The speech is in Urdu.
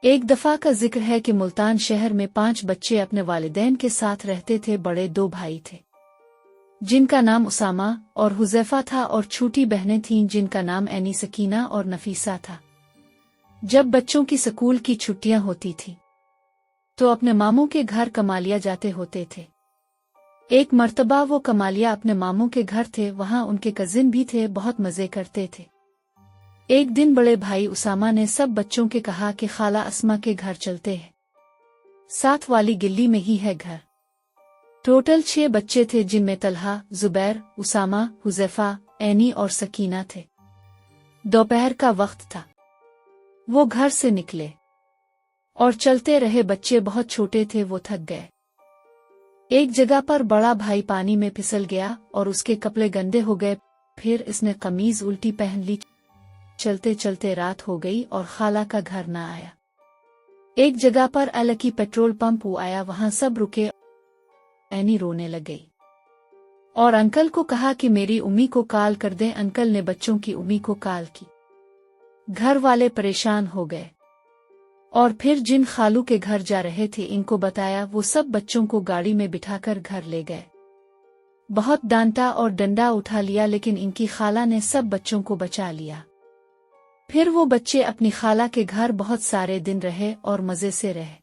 ایک دفعہ کا ذکر ہے کہ ملتان شہر میں 5 بچے اپنے والدین کے ساتھ رہتے تھے۔ بڑے 2 بھائی تھے جن کا نام اسامہ اور حذیفہ تھا، اور چھوٹی بہنیں تھیں جن کا نام عینی، سکینہ اور نفیسہ تھا۔ جب بچوں کی سکول کی چھٹیاں ہوتی تھیں تو اپنے ماموں کے گھر کمالیا جاتے ہوتے تھے۔ ایک مرتبہ وہ کمالیا اپنے ماموں کے گھر تھے، وہاں ان کے کزن بھی تھے، بہت مزے کرتے تھے۔ ایک دن بڑے بھائی اسامہ نے سب بچوں کے کہا کہ خالہ اسما کے گھر چلتے ہیں، ساتھ والی گلی میں ہی ہے گھر۔ ٹوٹل 6 بچے تھے جن میں طلحہ، زبیر، اسامہ، حذیفہ، عینی اور سکینہ تھے۔ دوپہر کا وقت تھا، وہ گھر سے نکلے اور چلتے رہے۔ بچے بہت چھوٹے تھے، وہ تھک گئے۔ ایک جگہ پر بڑا بھائی پانی میں پھسل گیا اور اس کے کپڑے گندے ہو گئے، پھر اس نے قمیض الٹی پہن لی۔ چلتے چلتے رات ہو گئی اور خالہ کا گھر نہ آیا۔ ایک جگہ پر الکی پیٹرول پمپ آیا، وہاں سب رکے۔ عینی رونے لگئی اور انکل کو کہا کہ میری امی کو کال کر دیں۔ انکل نے بچوں کی امی کو کال کی۔ گھر والے پریشان ہو گئے اور پھر جن خالو کے گھر جا رہے تھے ان کو بتایا۔ وہ سب بچوں کو گاڑی میں بٹھا کر گھر لے گئے۔ بہت ڈانٹا اور ڈنڈا اٹھا لیا، لیکن ان کی خالہ نے سب بچوں کو بچا لیا۔ پھر وہ بچے اپنی خالہ کے گھر بہت سارے دن رہے اور مزے سے رہے۔